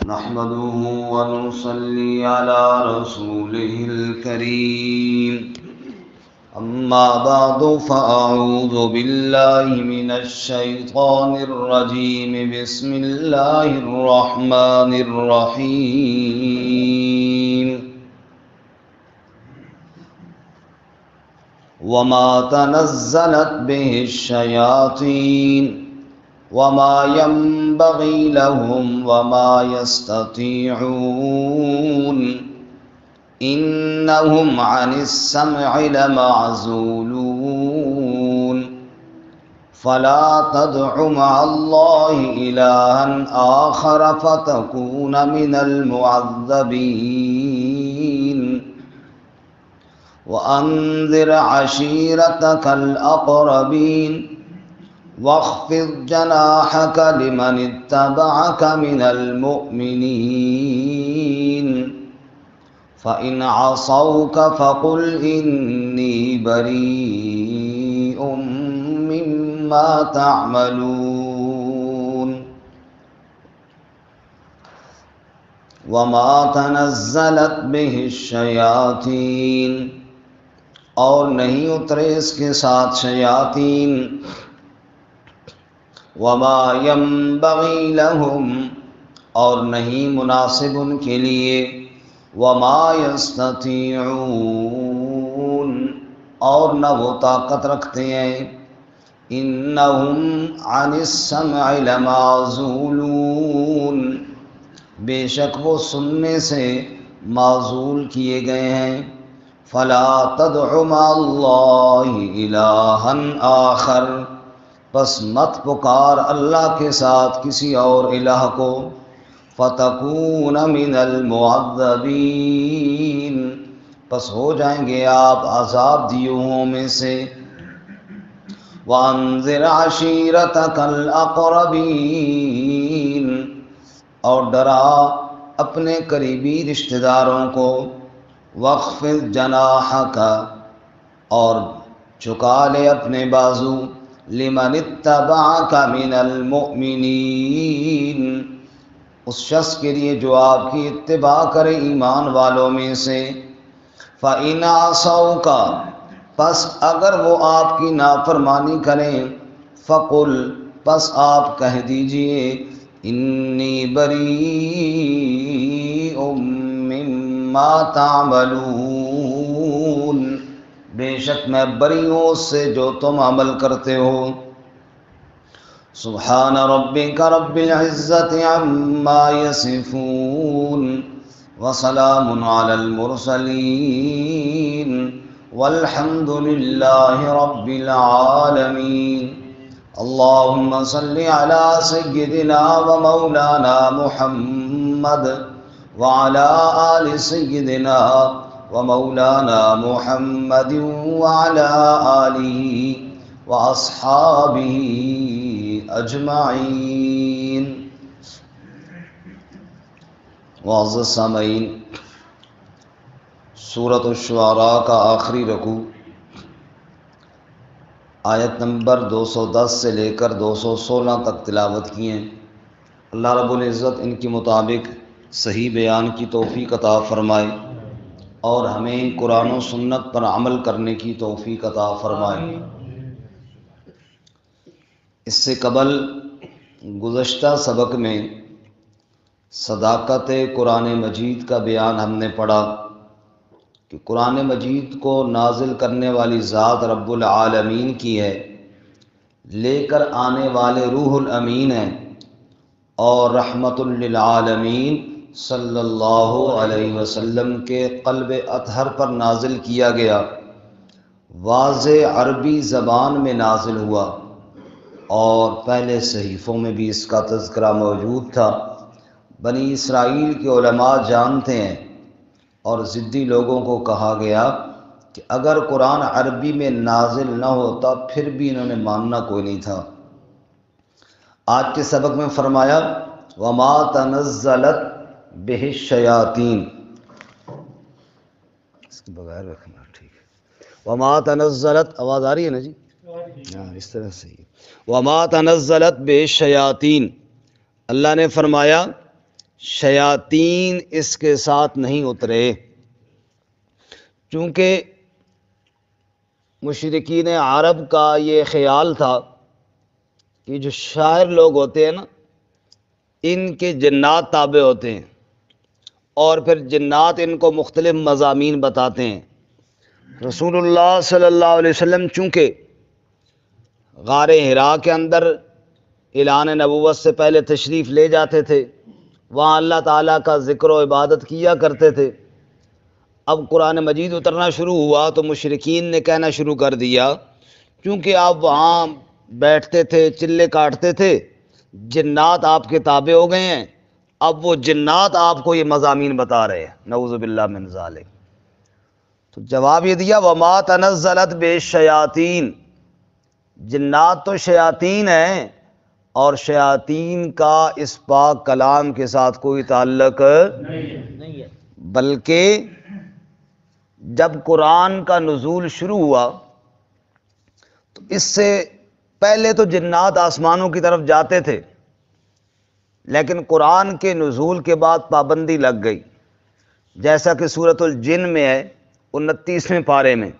نحمده ونصلي على رسوله الكريم أما بعد فأعوذ بالله من الشيطان الرجيم بسم الله الرحمن الرحيم وما تنزلت به الشياطين وما ينبغي لهم وما يستطيعون إنهم عن السمع لمعزولون فلا تدع مع الله إلها آخر فتكون من المعذبين وأنذر عشيرتك الأقربين واخفض جناحك لمن اتبعك من المؤمنين فإن عصوك فقل إني بريء مما تعملون وما تنزلت به الشیاطین، اور نہیں اترے اس کے ساتھ شیاطین، وما ينبغي لهم، اور نہیں مناسب ان کے لیے، وما يستطيعون، اور نہ وہ طاقت رکھتے ہیں، انہم عن السمع لمعزولون، بے شک وہ سننے سے معزول کیے گئے ہیں، فلا تدع مع اللہ الہا آخر، پس مت پکار اللہ کے ساتھ کسی اور الہ کو، فتکون من المعذبین، پس ہو جائیں گے آپ عذاب دیوں میں سے، وانذر عشیرتک الاقربین، اور ڈرا اپنے قریبی رشتہ داروں کو، واخفض جناحک، اور جھکا لے اپنے بازو، لمن اتبعک من المؤمنین، اس شخص کے لیے جو آپ کی اتباع کرے ایمان والوں میں سے، فَإِنْ عَصَوْكَ، پس اگر وہ آپ کی نافرمانی کریں، فَقُلْ، پس آپ کہہ دیجئے، انی بریء مما تعملون، بے شک میں بری ہوں اس سے جو تم عمل کرتے ہو، سبحان ربک رب العزت عما یصفون وسلام علی المرسلین والحمد للہ رب العالمین۔ اللہم صل علی سیدنا و مولانا محمد وعلی آل سیدنا و مولانا محمد وعلی آلہ واصحابہ اجمعین۔ معزز سامعین، سورۃ الشعراء کا آخری رکوع آیت نمبر 210 سے لے کر 216 تک تلاوت کی ہیں۔ اللہ رب العزت ان کے مطابق صحیح بیان کی توفیق عطا فرمائے اور ہمیں قرآن و سنت پر عمل کرنے کی توفیق عطا فرمائے۔ اس سے قبل گزشتہ سبق میں صداقت قرآن مجید کا بیان ہم نے پڑھا کہ قرآن مجید کو نازل کرنے والی ذات رب العالمین کی ہے، لے کر آنے والے روح الامین ہیں، اور رحمت للعالمین صلی اللہ علیہ وسلم کے قلب اطہر پر نازل کیا گیا، واضح عربی زبان میں نازل ہوا، اور پہلے صحیفوں میں بھی اس کا تذکرہ موجود تھا۔ بنی اسرائیل کے علماء جانتے ہیں، اور ضدی لوگوں کو کہا گیا کہ اگر قرآن عربی میں نازل نہ ہوتا پھر بھی انہوں نے ماننا کوئی نہیں تھا۔ آج کے سبق میں فرمایا وما تنزلت بہ الشیاطین، اس کے بغیر رکھنا ٹھیک ہے، وما تنزلت، آواز آ رہی ہے نا جی؟ ہاں اس طرح سے ہی، وما تنزلت بہ الشیاطین، اللہ نے فرمایا شیاطین اس کے ساتھ نہیں اترے، چونکہ مشرکین عرب کا یہ خیال تھا کہ جو شاعر لوگ ہوتے ہیں نا، ان کے جنات تابع ہوتے ہیں، اور پھر جنات ان کو مختلف مضامین بتاتے ہیں۔ رسول اللہ صلی اللہ علیہ وسلم چونکہ غار حراء کے اندر اعلان نبوت سے پہلے تشریف لے جاتے تھے، وہاں اللہ تعالیٰ کا ذکر و عبادت کیا کرتے تھے۔ اب قرآن مجید اترنا شروع ہوا تو مشرکین نے کہنا شروع کر دیا، کیونکہ آپ وہاں بیٹھتے تھے، چلے کاٹتے تھے، جنات آپ کے تابع ہو گئے ہیں، اب وہ جنات آپ کو یہ مضامین بتا رہے ہیں، نعوذ باللہ من ذالک۔ تو جواب یہ دیا وما تنزلت بالشیاطین، جنات تو شیاطین ہیں، اور شیاطین کا اس پاک کلام کے ساتھ کوئی تعلق نہیں ہے، بلکہ جب قرآن کا نزول شروع ہوا تو اس سے پہلے تو جنات آسمانوں کی طرف جاتے تھے، لیکن قرآن کے نزول کے بعد پابندی لگ گئی، جیسا کہ سورۃ الجن میں ہے 29ویں پارے میں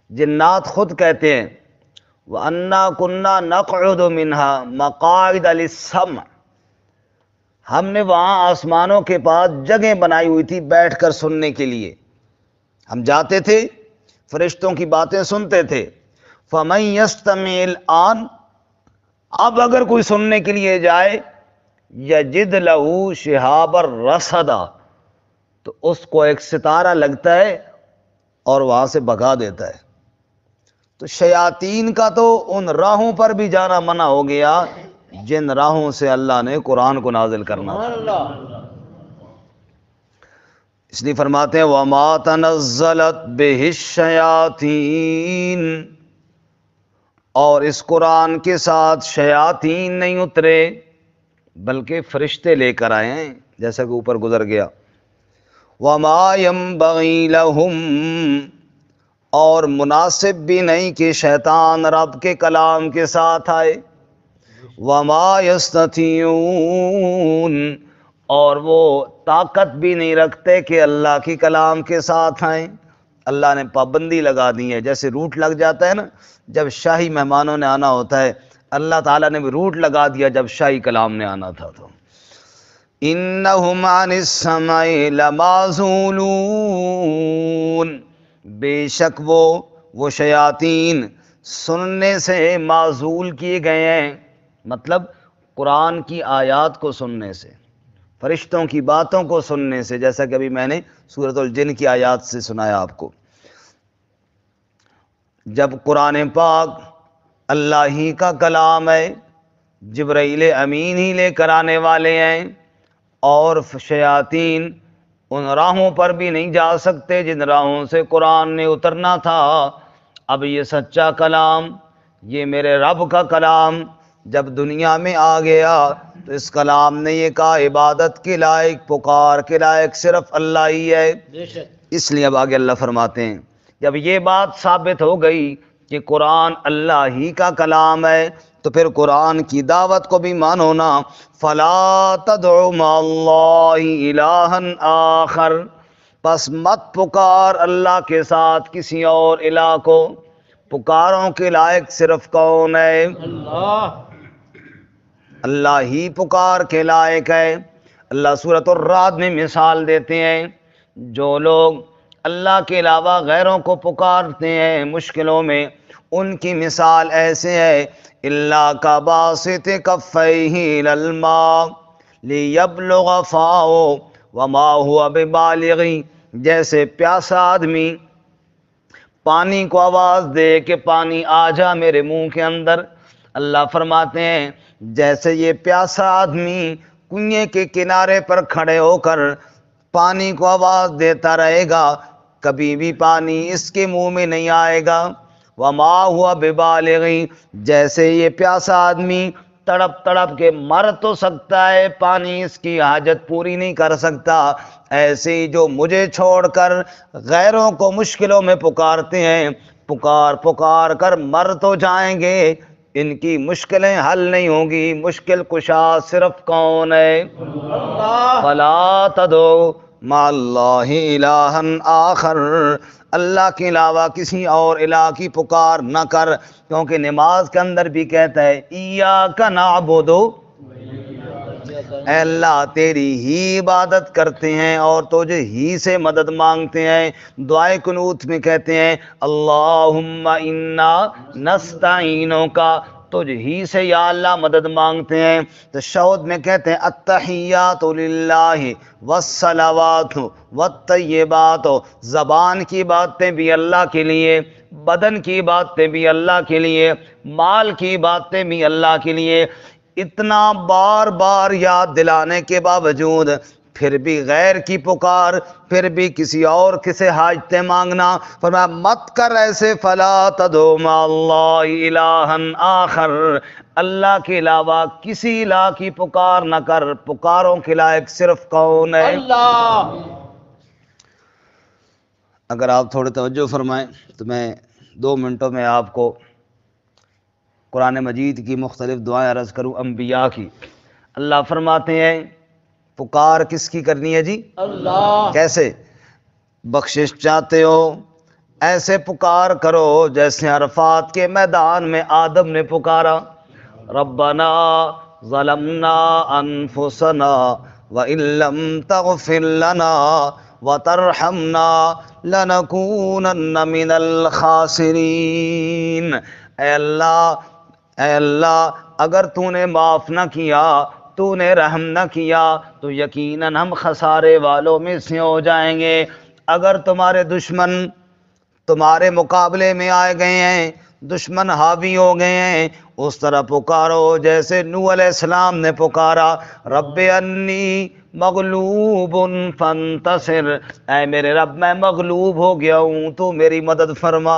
جنات خود کہتے ہیں وَأَنَّا كُنَّا نَقْعُدُ مِنْهَا مَقَاعِدَ لِلسَّمْعِ، ہم نے وہاں آسمانوں کے پاس جگہیں بنائی ہوئی تھی بیٹھ کر سننے کے لیے، ہم جاتے تھے فرشتوں کی باتیں سنتے تھے۔ فَمَن يَسْتَمِعِ الْآنَ، اب اگر کوئی سننے کے لیے جائے، یجد لہو شہاب الرصدا، تو اس کو ایک ستارہ لگتا ہے اور وہاں سے بھگا دیتا ہے۔ تو شیاطین کا تو ان راہوں پر بھی جانا منع ہو گیا جن راہوں سے اللہ نے قرآن کو نازل کرنا تھا۔ اس لیے فرماتے ہیں وَمَا تَنَزَّلَتْ بِهِ الشَّيَاطِينُ، اور اس قرآن کے ساتھ شیاطین نہیں اترے بلکہ فرشتے لے کر آئے ہیں، جیسا کہ اوپر گزر گیا۔ وَمَا يَنبَغِي لَهُمْ، اور مناسب بھی نہیں کہ شیطان رب کے کلام کے ساتھ آئے۔ وَمَا يَسْتَطِيعُونَ، اور وہ طاقت بھی نہیں رکھتے کہ اللہ کی کلام کے ساتھ آئیں۔ اللہ نے پابندی لگا دی ہے، جیسے روٹ لگ جاتا ہے نا جب شاہی مہمانوں نے آنا ہوتا ہے، اللہ تعالیٰ نے بھی روٹ لگا دیا جب شاہی کلام نے آنا تھا۔ تو اِنَّهُمْ عَنِ السَّمْعِ لَمَعْزُولُونَ، بے شک وہ شیاطین سننے سے معزول کیے گئے ہیں، مطلب قرآن کی آیات کو سننے سے، فرشتوں کی باتوں کو سننے سے، جیسا کہ ابھی میں نے سورۃ الجن کی آیات سے سنایا آپ کو۔ جب قرآن پاک اللہ ہی کا کلام ہے، جبرائیل امین ہی لے کر آنے والے ہیں، اور شیاطین ان راہوں پر بھی نہیں جا سکتے جن راہوں سے قرآن نے اترنا تھا۔ اب یہ سچا کلام، یہ میرے رب کا کلام جب دنیا میں آ گیا تو اس کلام نے یہ کہا عبادت کے لائق، پکار کے لائق صرف اللہ ہی ہے۔ اس لیے اب آگے اللہ فرماتے ہیں جب یہ بات ثابت ہو گئی کہ قرآن اللہ ہی کا کلام ہے تو پھر قرآن کی دعوت کو بھی مانو نا۔ فَلَا تَدْعُ مَعَ اللَّهِ إِلَٰهًا آخر، پس مت پکار اللہ کے ساتھ کسی اور الہ کو، پکاروں کے لائق صرف کون ہے؟ اللہ ہی پکار کے لائق ہے۔ اللہ سورۃ الرعد میں مثال دیتے ہیں، جو لوگ اللہ کے علاوہ غیروں کو پکارتے ہیں مشکلوں میں، ان کی مثال ایسے ہے اللہ کا باسط کفیہ الی الماء لیبلغ فاہ وما هو ببالغ، جیسے پیاسا آدمی پانی کو آواز دے کہ پانی آ جا میرے منہ کے اندر۔ اللہ فرماتے ہیں جیسے یہ پیاسا آدمی کنویں کے کنارے پر کھڑے ہو کر پانی کو آواز دیتا رہے گا، کبھی بھی پانی اس کے منہ میں نہیں آئے گا۔ وما ہوا ببالغ، جیسے یہ پیاسا آدمی تڑپ تڑپ کے مر تو سکتا ہے، پانی اس کی حاجت پوری نہیں کر سکتا، ایسے ہی جو مجھے چھوڑ کر غیروں کو مشکلوں میں پکارتے ہیں، پکار پکار کر مر تو جائیں گے ان کی مشکلیں حل نہیں ہوں گی۔ مشکل کشا صرف کون ہے؟ اللہ۔ فلا تدعوا مع اللہ الہا آخر، اللہ کے علاوہ کسی اور الہ کی پکار نہ کر، کیونکہ نماز کے اندر بھی کہتا ہے ایاک نعبد، اے اللہ تیری ہی عبادت کرتے ہیں اور تجھے ہی سے مدد مانگتے ہیں۔ دعائے قنوت میں کہتے ہیں اللہم انا نستعینک، تجھ ہی سے یا اللہ مدد مانگتے ہیں۔ تشہد میں کہتے ہیں التحیات للہ والصلوات والطیبات، زبان کی باتیں بھی اللہ کے لیے، بدن کی باتیں بھی اللہ کے لیے، مال کی باتیں بھی اللہ کے لیے۔ اتنا بار بار یاد دلانے کے باوجود پھر بھی غیر کی پکار، پھر بھی کسی اور کسی حاجتیں مانگنا، فرمایا مت کر ایسے، فلا تدعوا مع اللہ الہا آخر، اللہ کے علاوہ کسی الہ کی پکار نہ کر۔ پکاروں کے لائق صرف کون ہے؟ اللہ۔ اگر آپ تھوڑے توجہ فرمائیں تو میں 2 منٹوں میں آپ کو قرآن مجید کی مختلف دعائیں عرض کروں انبیاء کی۔ اللہ فرماتے ہیں پکار کس کی کرنی ہے جی؟ اللہ۔ کیسے؟ بخشش چاہتے ہو ایسے پکار کرو جیسے عرفات کے میدان میں آدم نے پکارا، ربنا ظلمنا انفسنا وان لم تغفر لنا وترحمنا لنکونن من الخاسرین۔ اے اللہ اگر تو نے معاف نہ کیا، تو نے رحم نہ کیا تو یقیناً ہم خسارے والوں میں سے ہو جائیں گے۔ اگر تمہارے دشمن تمہارے مقابلے میں آئے گئے ہیں، دشمن حاوی ہو گئے ہیں، اس طرح پکارو جیسے نوح علیہ السلام نے پکارا، رب انی مغلوب فانتصر، اے میرے رب میں مغلوب ہو گیا ہوں تو میری مدد فرما۔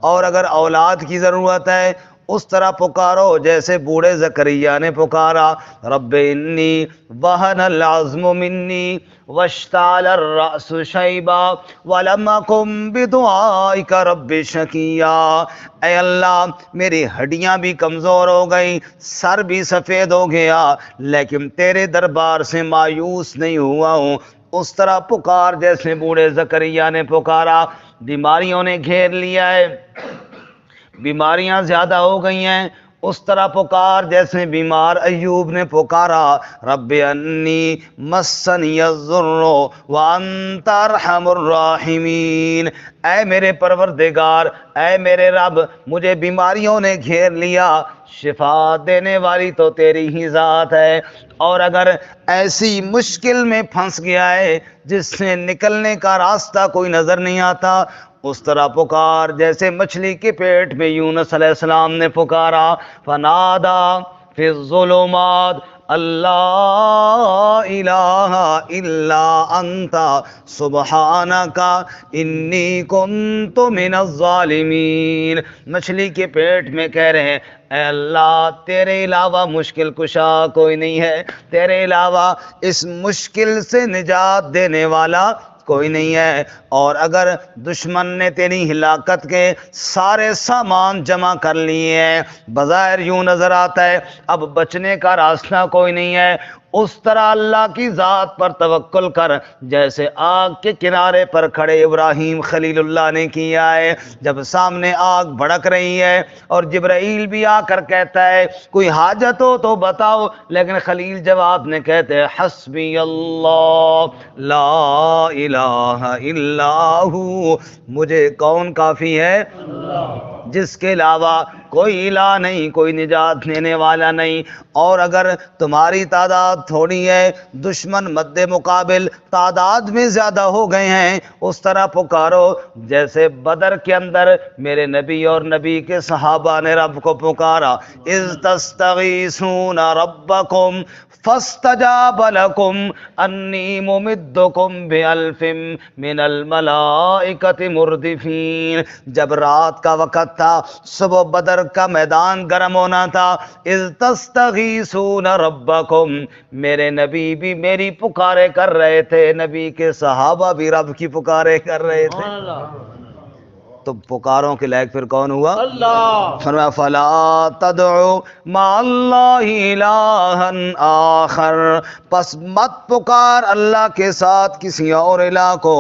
اور اگر اولاد کی ضرورت ہے اس طرح پکارو جیسے بوڑھے زکریا نے پکارا، رب انی وہن العظم منی واشتعل الرأس شیبا ولم اکن بدعائک رب شقیا، اے اللہ میری ہڈیاں بھی کمزور ہو گئیں، سر بھی سفید ہو گیا، لیکن تیرے دربار سے مایوس نہیں ہوا ہوں۔ اس طرح پکار جیسے بوڑھے زکریا نے پکارا۔ بیماریوں نے گھیر لیا ہے، بیماریاں زیادہ ہو گئی ہیں، اس طرح پکار جیسے بیمار ایوب نے پکارا، رب انی مسنی الضر وانت ارحم الراحمین، اے میرے پروردگار، اے میرے رب مجھے بیماریوں نے گھیر لیا، شفا دینے والی تو تیری ہی ذات ہے۔ اور اگر ایسی مشکل میں پھنس گیا ہے جس سے نکلنے کا راستہ کوئی نظر نہیں آتا، اس طرح پکار جیسے مچھلی کے پیٹ میں یونس علیہ السلام نے پکارا، فنادا فی الظلمات اللہ الہ الا انت سبحانک انی کنت من الظالمین۔ مچھلی کے پیٹ میں کہہ رہے ہیں اے اللہ تیرے علاوہ مشکل کشا کوئی نہیں ہے، تیرے علاوہ اس مشکل سے نجات دینے والا کوئی نہیں ہے۔ اور اگر دشمن نے تیری ہلاکت کے سارے سامان جمع کر لیے ہیں، بظاہر یوں نظر آتا ہے اب بچنے کا راستہ کوئی نہیں ہے، اس طرح اللہ کی ذات پر توکل کر جیسے آگ کے کنارے پر کھڑے ابراہیم خلیل اللہ نے کیا ہے۔ جب سامنے آگ بھڑک رہی ہے اور جبرائیل بھی آ کر کہتا ہے کوئی حاجت ہو تو بتاؤ، لیکن خلیل جواب میں کہتے ہیں حسبی اللہ لا الہ الا ہو، مجھے کون کافی ہے؟ جس کے علاوہ کوئی الہ نہیں، کوئی نجات دینے والا نہیں۔ اور اگر تمہاری تعداد تھوڑی ہے، دشمن مد مقابل تعداد میں زیادہ ہو گئے ہیں، اس طرح پکارو جیسے بدر کے اندر میرے نبی اور نبی کے صحابہ نے رب کو پکارا، اذ تستغیثون ربکم فاستجاب لکم انی ممدکم بألف من الملائکۃ مردفین۔ جب رات کا وقت تھا، صبح بدر کا میدان گرم ہونا تھا، اذ تستغیثون ربکم، میرے نبی بھی میری پکارے کر رہے تھے، نبی کے صحابہ بھی رب کی پکارے کر رہے تھے۔ تو پکاروں کے لائق پھر کون ہوا؟ اللہ فرمایا فلا تدعو مع اللہ الہا آخر، پس مت پکار اللہ کے ساتھ کسی اور الہ کو،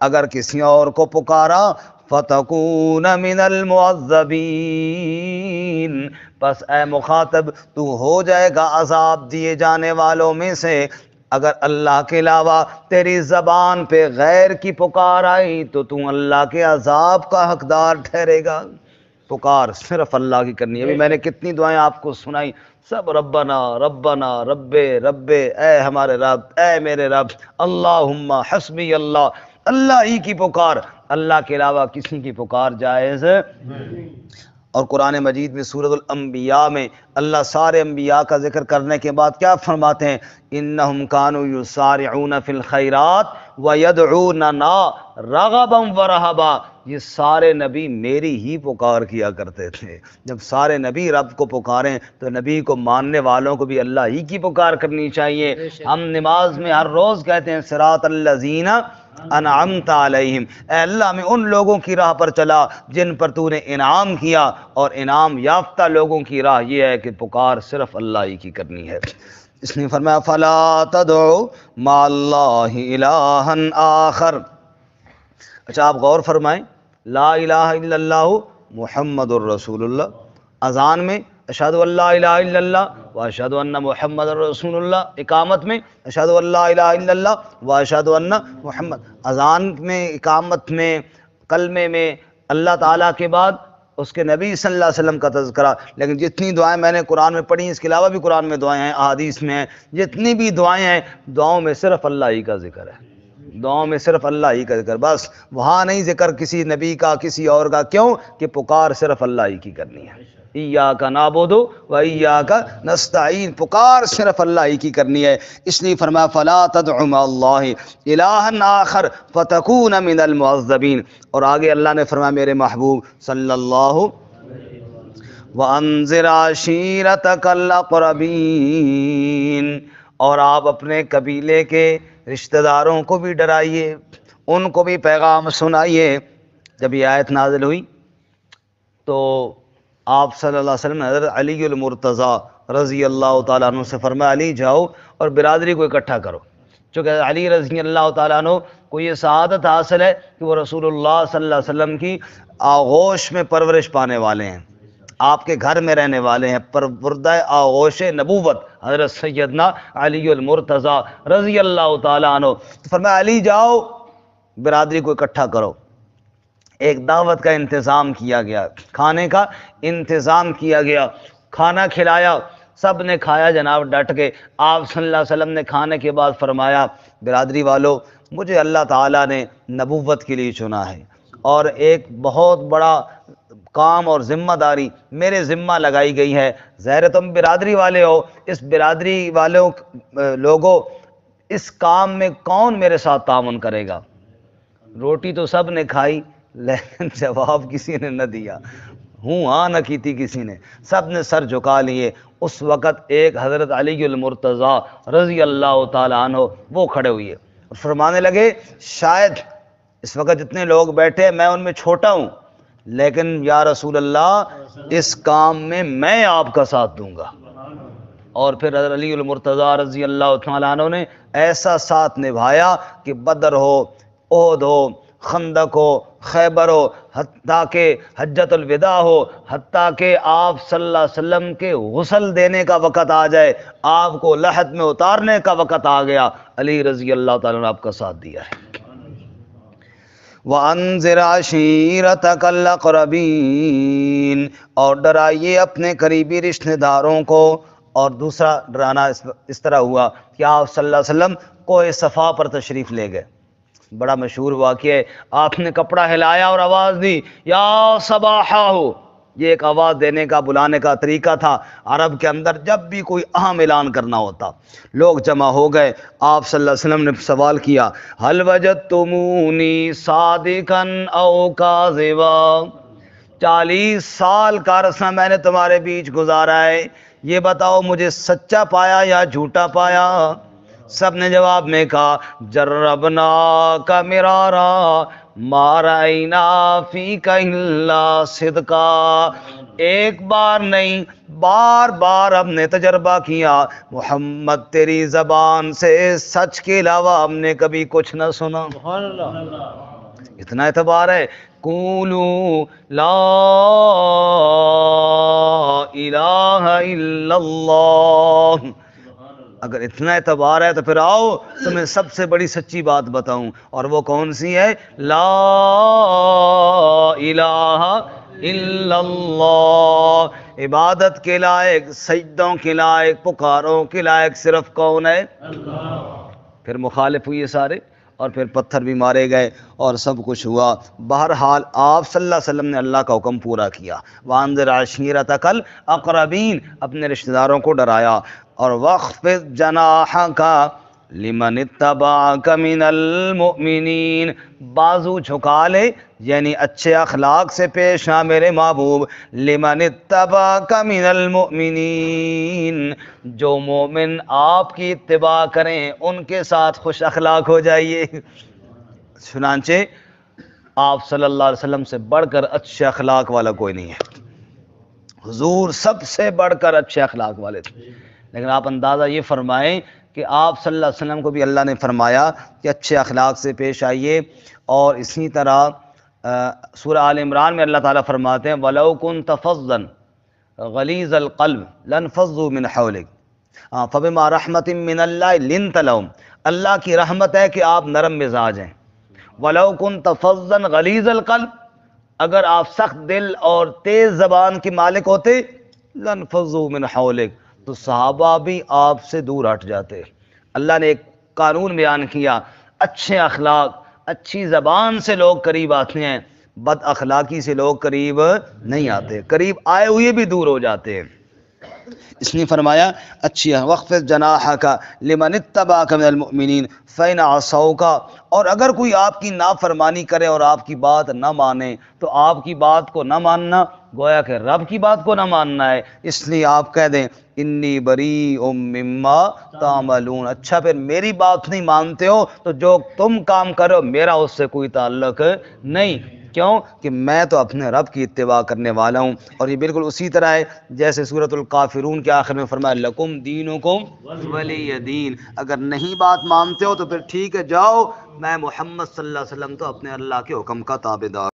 اگر کسی اور کو پکارا فتکون من المعذبین، پس اے مخاطب تو ہو جائے گا عذاب دیے جانے والوں میں سے۔ اگر اللہ کے علاوہ تیری زبان پہ غیر کی پکار آئی تو اللہ کے عذاب کا حقدار ٹھہرے گا۔ پکار صرف اللہ کی کرنی ہے۔ ابھی میں نے کتنی دعائیں آپ کو سنائی، سب ربنا ربنا رب رب، اے ہمارے رب، اے میرے رب، اللہم حسبی اللہ، اللہ ہی کی پکار، اللہ کے علاوہ کسی کی پکار جائز اور قرآن مجید میں سورۃ الانبیاء میں اللہ سارے انبیاء کا ذکر کرنے کے بعد کیا فرماتے ہیں؟ انہم کانوا یسارعون فی الخیرات ویدعوننا رغبا ورہبا، یہ سارے نبی میری ہی پکار کیا کرتے تھے۔ جب سارے نبی رب کو پکاریں تو نبی کو ماننے والوں کو بھی اللہ ہی کی پکار کرنی چاہیے۔ ہم نماز میں ہر روز کہتے ہیں صراط الذین انعمت علیہم، اے اللہ میں ان لوگوں کی راہ پر چلا جن پر تو نے انعام کیا، اور انعام یافتہ لوگوں کی راہ یہ ہے کہ پکار صرف اللہ ہی کی کرنی ہے۔ اس نے فرمایا فلا تدعو مع اللہ الہا آخر۔ اچھا آپ غور فرمائیں، لا الہ الا اللہ محمد الرسول اللہ، اذان میں اشہد ان لا الہ الا اللہ واشہد ان محمد الرسول اللہ، اقامت میں اشہد ان لا الہ الا اللہ واشہد ان محمد، اذان میں، اقامت میں، کلمے میں اللہ تعالیٰ کے بعد اس کے نبی صلی اللہ علیہ وسلم کا تذکرہ۔ لیکن جتنی دعائیں میں نے قرآن میں پڑھی، اس کے علاوہ بھی قرآن میں دعائیں ہیں، احادیث میں ہیں، جتنی بھی دعائیں ہیں دعاؤں میں صرف اللہ ہی کا ذکر ہے، دعاؤں میں صرف اللہ ہی کا ذکر، بس وہاں نہیں ذکر کسی نبی کا کسی اور کا، کیوں کہ پکار صرف اللہ ہی کی کرنی ہے۔ ایاک نعبد و ایاک نستعین، پکار صرف اللہ ہی کی کرنی ہے۔ اس لیے فرمایا فلا تدع مع اللہ الہا آخر فتکون من المعذبین، اور آگے اللہ نے فرمایا میرے محبوب صلی اللہ وانذر عشیرتک الاقربین، اور آپ اپنے قبیلے کے رشتہ داروں کو بھی ڈرائیے، ان کو بھی پیغام سنائیے۔ جب یہ آیت نازل ہوئی تو آپ صلی اللہ علیہ وسلم نے حضرت علی المرتضیٰ رضی اللہ تعالیٰ عنہ سے فرمایا علی جاؤ اور برادری کو اکٹھا کرو، چونکہ علی رضی اللہ تعالیٰ عنہ کو یہ سعادت حاصل ہے کہ وہ رسول اللہ صلی اللہ علیہ وسلم کی آغوش میں پرورش پانے والے ہیں، آپ کے گھر میں رہنے والے ہیں، پروردہ آغوش نبوت حضرت سیدنا علی المرتضیٰ رضی اللہ تعالیٰ عنہ۔ تو فرمایا علی جاؤ برادری کو اکٹھا کرو۔ ایک دعوت کا انتظام کیا گیا، کھانے کا انتظام کیا گیا، کھانا کھلایا، سب نے کھایا جناب ڈٹ کے۔ آپ صلی اللہ علیہ وسلم نے کھانے کے بعد فرمایا برادری والو، مجھے اللہ تعالیٰ نے نبوت کے لیے چنا ہے، اور ایک بہت بڑا کام اور ذمہ داری میرے ذمہ لگائی گئی ہے۔ ظاہر تم برادری والے ہو، اس برادری والوں لوگوں اس کام میں کون میرے ساتھ تعاون کرے گا؟ روٹی تو سب نے کھائی لیکن جواب کسی نے نہ دیا، ہوں ہاں نہ کی تھی کسی نے، سب نے سر جھکا لیے۔ اس وقت ایک حضرت علی المرتضیٰ رضی اللہ تعالیٰ عنہ وہ کھڑے ہوئے اور فرمانے لگے شاید اس وقت جتنے لوگ بیٹھے میں ان میں چھوٹا ہوں، لیکن یا رسول اللہ اس کام میں آپ کا ساتھ دوں گا۔ اور پھر حضرت علی المرتضیٰ رضی اللہ تعالیٰ عنہ نے ایسا ساتھ نبھایا کہ بدر ہو، احد ہو، خندق ہو، خیبر ہو، حتیٰ کہ حجۃ الوداع ہو، حتیٰ کہ آپ صلی اللہ علیہ وسلم کے غسل دینے کا وقت آ جائے، آپ کو لحد میں اتارنے کا وقت آ گیا، علی رضی اللہ تعالیٰ نے آپ کا ساتھ دیا ہے۔ وَأَنذِرْ عَشِيرَتَكَ الْأَقْرَبِينَ، اور ڈرائیے اپنے قریبی رشتہ داروں کو۔ اور دوسرا ڈرانا اس طرح ہوا کہ آپ صلی اللہ علیہ وسلم کوہ صفا پر تشریف لے گئے، بڑا مشہور واقعہ ہے، آپ نے کپڑا ہلایا اور آواز دی یا صباحہ ہو، یہ ایک آواز دینے کا بلانے کا طریقہ تھا عرب کے اندر، جب بھی کوئی اہم اعلان کرنا ہوتا لوگ جمع ہو گئے۔ آپ صلی اللہ علیہ وسلم نے سوال کیا هل وجدتمونی صادقا او کاذبا، 40 سال کا عرصہ میں نے تمہارے بیچ گزارا ہے، یہ بتاؤ مجھے سچا پایا یا جھوٹا پایا؟ سب نے جواب میں کہا جربنا کا مرارا، ما رأینا فیک الا صدقا، ایک بار نہیں بار بار ہم نے تجربہ کیا محمد تیری زبان سے سچ کے علاوہ ہم نے کبھی کچھ نہ سنا. سبحان اللہ. اتنا اعتبار ہے. قولوا لا الہ الا اللہ، اگر اتنا اعتبار ہے تو پھر آؤ تمہیں سب سے بڑی سچی بات بتاؤں، اور وہ کون سی ہے؟ لا الہ الا اللہ. عبادت کے لائق، سجدوں کے لائق، پکاروں کے لائق صرف کون ہے؟ پھر مخالف ہوئے سارے، اور پھر پتھر بھی مارے گئے اور سب کچھ ہوا. بہرحال آپ صلی اللہ علیہ وسلم نے اللہ کا حکم پورا کیا. وانذر عشیرتک الاقربین، اپنے رشتہ داروں کو ڈرایا. اور واخفض جناحک لمن اتبعک من المؤمنین، بازو جھکا لے یعنی اچھے اخلاق سے پیش آ میرے محبوب. لمن اتبعک من المؤمنین، جو مومن آپ کی اتباع کریں ان کے ساتھ خوش اخلاق ہو جائیے. چنانچہ آپ صلی اللہ علیہ وسلم سے بڑھ کر اچھے اخلاق والا کوئی نہیں ہے. حضور سب سے بڑھ کر اچھے اخلاق والے تھے. لیکن آپ اندازہ یہ فرمائیں کہ آپ صلی اللہ علیہ وسلم کو بھی اللہ نے فرمایا کہ اچھے اخلاق سے پیش آئیے. اور اسی طرح سورہ آل عمران میں اللہ تعالیٰ فرماتے ہیں وَلَوْ كُنْتَ فَظًّا غَلِيظَ الْقَلْبِ لَانفَضُّوا مِنْ حَوْلِكَ فَبِمَا رَحْمَةٍ مِّنَ اللَّهِ لِنْتَ لَهُمْ، اللہ کی رحمت ہے کہ آپ نرم مزاج ہیں. وَلَوْ كُنْتَ فَظًّا غَلِيظَ الْقَلْبِ، اگر آپ سخت دل اور تیز زبان کے مالک ہوتے لَانفَضُّوا مِنْ حَوْلِكَ، تو صحابہ بھی آپ سے دور ہٹ جاتے. اللہ نے ایک قانون بیان کیا، اچھے اخلاق، اچھی زبان سے لوگ قریب آتے ہیں، بد اخلاقی سے لوگ قریب نہیں آتے، قریب آئے ہوئے بھی دور ہو جاتے ہیں. اس نے فرمایا اچھی وخفض جناحک لمن اتبعک من المؤمنین فإن عصوک، اور اگر کوئی آپ کی نافرمانی کرے اور آپ کی بات نہ مانے تو آپ کی بات کو نہ ماننا گویا کہ رب کی بات کو نہ ماننا ہے. اس لیے آپ کہہ دیں انی بریء مما تعملون، اچھا پھر میری بات نہیں مانتے ہو تو جو تم کام کرو میرا اس سے کوئی تعلق نہیں. کیوں کہ میں تو اپنے رب کی اتباع کرنے والا ہوں. اور یہ بالکل اسی طرح ہے جیسے سورۃ الکافرون کے آخر میں فرمایا لکم دینکم ولی دین، اگر نہیں بات مانتے ہو تو پھر ٹھیک ہے جاؤ، میں محمد صلی اللہ علیہ وسلم تو اپنے اللہ کے حکم کا تابع دار